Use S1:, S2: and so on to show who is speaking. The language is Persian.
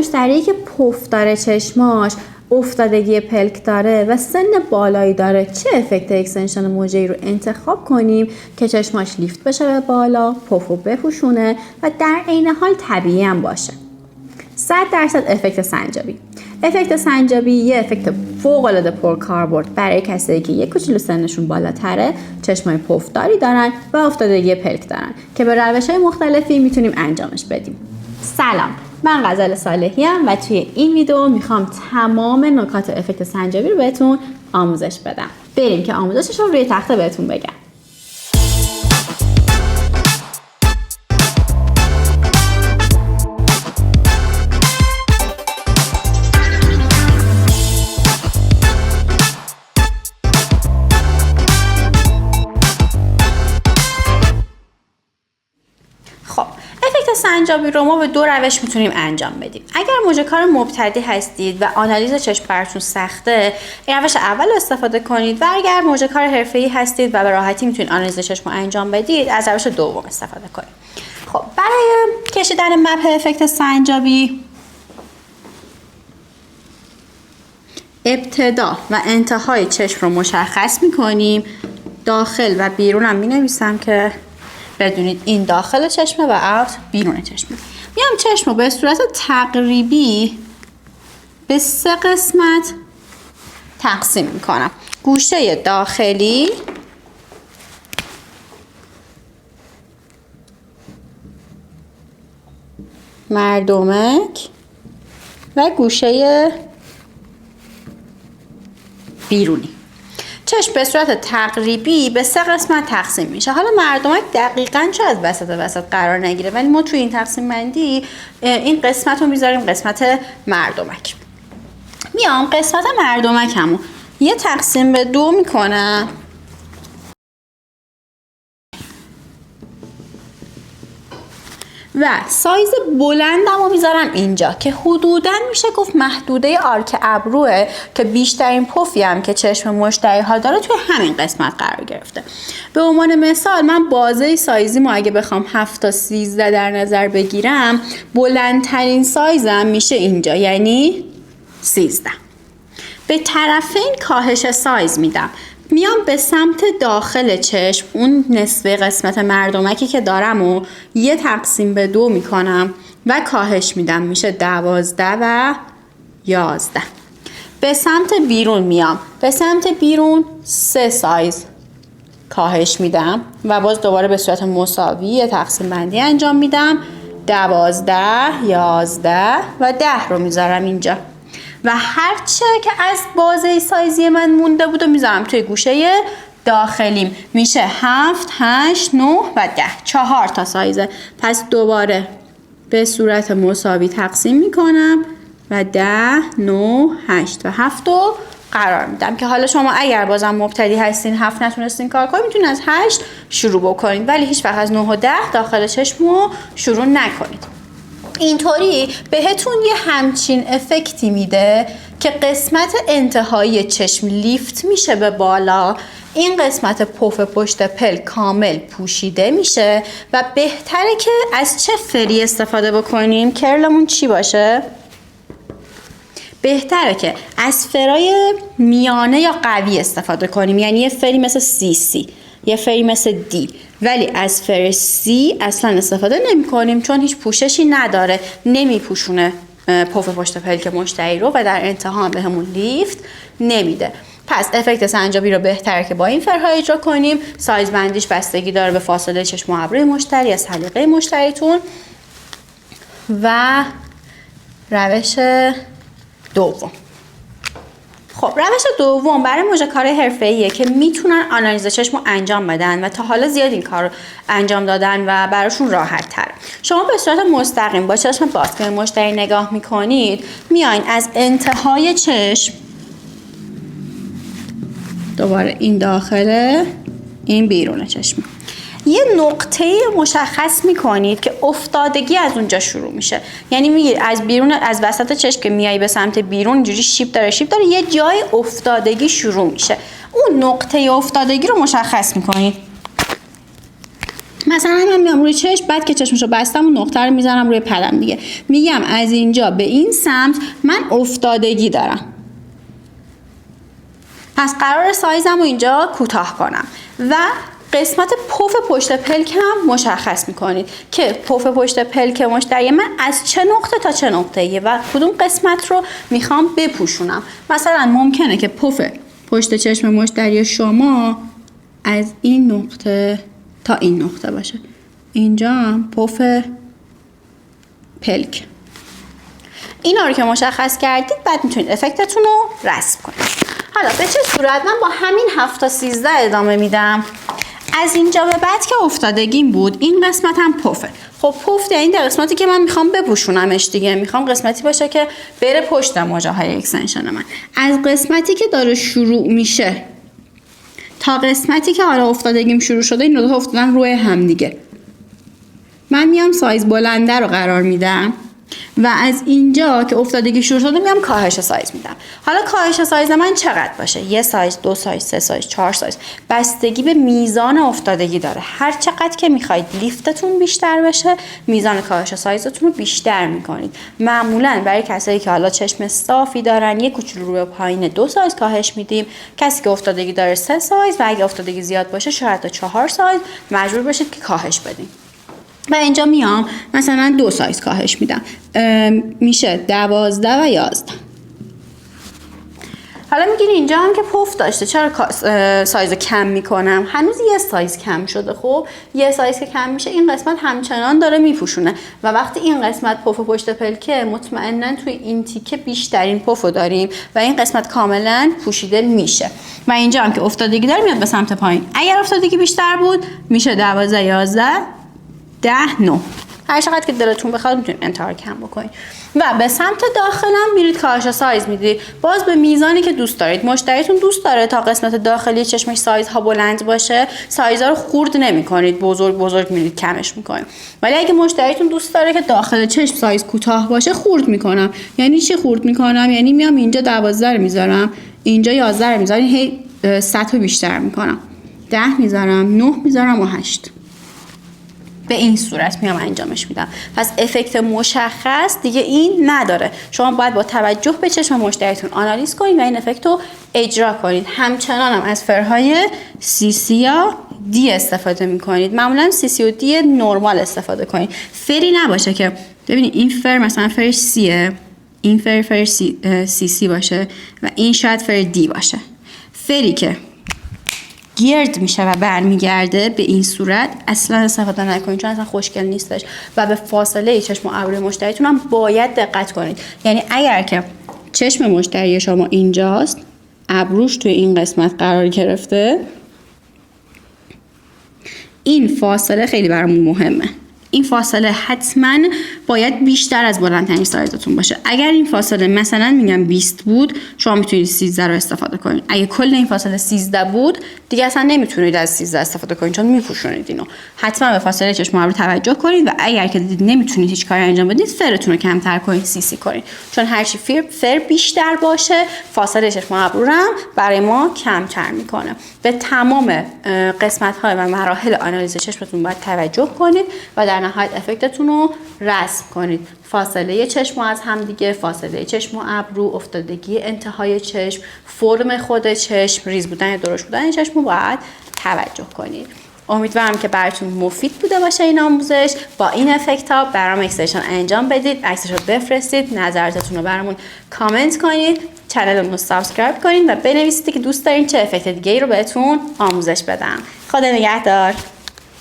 S1: مشتری که پف داره چشماش، افتادگی پلک داره و سن بالایی داره، چه افکت اکستنشن موجه‌ای رو انتخاب کنیم که چشماش لیفت بشه به بالا، پفو بپوشونه و در عین حال طبیعی هم باشه؟ 100% افکت سنجابی. افکت سنجابی یه افکت فوق‌العاده پرکاربرد برای کسایی که یک کوچولو سنشون بالاتره، چشمای پفداری دارن و افتادگی پلک دارن که به روش‌های مختلفی میتونیم انجامش بدیم. سلام، من غزل صالحی ام و توی این ویدیو میخوام تمام نکات افکت سنجابی رو بهتون آموزش بدم. بریم که آموزشش رو روی تخته بهتون بگم. سنجابی رو ما به دو روش میتونیم انجام بدیم. اگر موجه‌کار مبتدی هستید و آنالیز چشم براتون سخته، روش اول استفاده کنید و اگر موجه‌کار حرفه‌ای هستید و به راحتی میتونید آنالیز چشم رو انجام بدید، از روش دوم استفاده کنید. خب برای کشیدن مپ افکت سنجابی ابتدا و انتهای چشم رو مشخص میکنیم. داخل و بیرون هم مینویسم که بدونید این داخل چشمه و اوت بیرون چشمه. میام چشم رو به صورت تقریبی به 3 قسمت تقسیم میکنم. گوشه داخلی، مردمک و گوشه بیرونی. چشم به صورت تقریبی به 3 قسمت تقسیم میشه. حالا مردمک دقیقاً شاید وسط قرار نگیره، ولی ما توی این تقسیم بندی این قسمت رو میذاریم قسمت مردمک. میام قسمت مردمکمو یه تقسیم به 2 میکنم و سایز بلندم رو میذارم اینجا که حدوداً میشه گفت محدوده آرک ابروه که بیشترین پفی هم که چشم مشتری ها داره توی همین قسمت قرار گرفته. به عنوان مثال من بازه سایزی ما اگه بخوام 7 تا 13 در نظر بگیرم، بلندترین سایزم میشه اینجا، یعنی 13. به طرفین کاهش سایز میدم. میام به سمت داخل چشم اون نصف قسمت مردمکی که دارم و یه تقسیم به 2 میکنم و کاهش میدم، میشه 12 و 11. به سمت بیرون میام، به سمت بیرون 3 سایز کاهش میدم و باز دوباره به صورت مساوی یه تقسیم بندی انجام میدم، 12 11 و 10 رو میذارم اینجا و هرچه که از بازه سایزی من مونده بود و میذارم توی گوشه داخلیم، میشه 7 8 9 و 10. 4 تا سایزه. پس دوباره به صورت مساوی تقسیم میکنم و 10 9 8 و 7 رو قرار میدم که حالا شما اگر بازم مبتدی هستین 7 نتونستین کار کنید، میتونید از 8 شروع بکنید، ولی هیچ وقت از 9 و 10 داخل چشم رو شروع نکنید. اینطوری بهتون یه همچین افکتی میده که قسمت انتهایی چشم لیفت میشه به بالا، این قسمت پف پشت پلک کامل پوشیده میشه و بهتره که از چه فری استفاده بکنیم؟ کرلمون چی باشه؟ بهتره که از فرای میانه یا قوی استفاده کنیم، یعنی یه فری مثل CC، یه فری مثل دی، ولی از فر سی اصلا استفاده نمی کنیم چون هیچ پوششی نداره، نمی پوشونه پف پشت پلک مشتری رو و در انتها هم بهمون لیفت نمیده. پس افکت سنجابی رو بهتره که با این فرها اجرا کنیم. سایز بندیش بستگی داره به فاصله چشم و ابروی مشتری، از سلیقه مشتریتون. و روش دوم، خب روش دوم برای موجه‌کارای حرفه‌ایه که میتونن آنالیز چشم رو انجام بدن و تا حالا زیاد این کار رو انجام دادن و براشون راحت تره. شما به صورت مستقیم با چشم باز که مشتری نگاه میکنید، میاین از انتهای چشم، دوباره این داخله این بیرون چشم، یه نقطه مشخص میکنید که افتادگی از اونجا شروع میشه. یعنی میگید از بیرون، از وسط چشم که میای به سمت بیرون اینجوری شیب داره یه جای افتادگی شروع میشه. اون نقطه افتادگی رو مشخص میکنید. مثلا من میام روی چشم، بعد که چشمشو بستم اون نقطه رو میزنم روی پدم دیگه، میگم از اینجا به این سمت من افتادگی دارم. پس قرار سایزم رو اینجا کوتاه کنم و قسمت پف پشت پلک هم مشخص میکنید که پف پشت پلک مشتری من از چه نقطه تا چه نقطه‌ایه و کدوم قسمت رو میخوام بپوشونم. مثلا ممکنه که پف پشت چشم مشتری شما از این نقطه تا این نقطه باشه، اینجا هم پف پلک. اینا رو که مشخص کردید بعد میتونید افکتتون رو رسم کنید. حالا به چه صورت؟ من با همین 7 تا 13 ادامه میدم. از اینجا به بعد که افتادگیم بود، این قسمت هم پفه. خب پف این قسمتی که من میخوام بپوشونمش دیگه، میخوام قسمتی باشه که بره پشت مژه های اکستنشن من. از قسمتی که داره شروع میشه تا قسمتی که حالا افتادگیم شروع شده، این دو افتادن روی هم دیگه. من میام سایز بلنده رو قرار میدم و از اینجا که افتادگی شروع شده میام کاهش سایز میدم. حالا کاهش سایز من چقدر باشه؟ 1 سایز، 2 سایز، 3 سایز، 4 سایز، بستگی به میزان افتادگی داره. هر چقدر که میخواید لیفتتون بیشتر بشه، میزان کاهش سایزتون رو بیشتر میکنید. معمولا برای کسایی که حالا چشم صافی دارن یه کوچولو رو به پایین 2 سایز کاهش میدیم. کسی که افتادگی داره 3 سایز و اگه افتادگی زیاد باشه شاید تا 4 سایز مجبور بشید که کاهش بدین. و اینجا میام مثلا 2 سایز کاهش میدم، میشه 12 و 11. حالا میگین اینجا هم که پف داشته چرا سایز رو کم میکنم؟ هنوز 1 سایز کم شده. خب 1 سایز که کم میشه این قسمت همچنان داره میپوشونه و وقتی این قسمت پف پشت پلکه مطمئنا توی این تیکه بیشترین پف رو داریم و این قسمت کاملا پوشیده میشه. و اینجا هم که افتادگی داره میاد به سمت پایین. اگر افتادگی بیشتر بود میشه 12 11 10 9. هر چقدر که دلتون بخواد میتونید انتها کم بکنید و به سمت داخلم میرید کاهش سایز میدید، باز به میزانی که دوست دارید. مشتریتون دوست داره تا قسمت داخلی چشمش سایزها بلند باشه، سایزها رو خورد نمی‌کنید، بزرگ میرید کمش می‌کنید. ولی اگه مشتریتون دوست داره که داخل چشم سایز کوتاه باشه، خورد می‌کنم. یعنی چی خورد می‌کنم؟ یعنی میام اینجا 12 رو میذارم، اینجا 11 رو میذارم، هی سطح بیشتر می‌کنم. 10 میذارم، 9 میذارم و 8. به این صورت میام انجامش میدم. پس افکت مشخص دیگه این نداره. شما باید با توجه به چشم مشتریتون آنالیز کنید و این افکت رو اجرا کنید. همچنان هم از فرهای CC یا D استفاده میکنید. معمولا CC و D نرمال استفاده کنید. فری نباشه که ببینید این فر مثلا فرش Cه، این فر CC باشه و این شاید فر D باشه. فری که گرد میشه و برمیگرده به این صورت اصلا استفاده نکنید، چون اصلا خوشگل نیستش و به فاصله چشم و ابروی مشتریتون هم باید دقت کنید. یعنی اگر که چشم مشتری شما اینجاست، ابروش توی این قسمت قرار گرفته، این فاصله خیلی برامون مهمه. این فاصله حتما باید بیشتر از بلندترین سایزتون باشه. اگر این فاصله مثلا میگم 20 بود، شما میتونید 13 رو استفاده کنید. اگه کل این فاصله 13 بود، دیگه اصلا نمیتونید از 13 استفاده کنید، چون میپوشونید اینو. حتما به فاصله چشم ابرو توجه کنید و اگر که دیدید نمیتونید هیچ کاری انجام بدید، فرتون رو کمتر کنید، CC کنید. چون هرچی فر بیشتر باشه، فاصله چشم ابرو رو هم برای ما کمتر میکنه. به تمام قسمت‌های و مراحل آنالیز چشمتون باید توجه کنید و در نهایت افکتتون رو رسم کنید. فاصله چشم از هم دیگه، فاصله چشم و ابرو، افتادگی انتهای چشم، فرم خود چشم، ریز بودن یا درشت بودن چشم رو باید توجه کنید. امیدوارم که براتون مفید بوده باشه این آموزش. با این افکت ها برام اکستنشن انجام بدید، عکسش رو بفرستید، نظراتتون رو برامون کامنت کنید، چنل رو سابسکرایب کنید و بنویسید که دوست دارین چه افکت دیگه ای رو بهتون آموزش بدم. خدا نگهدار.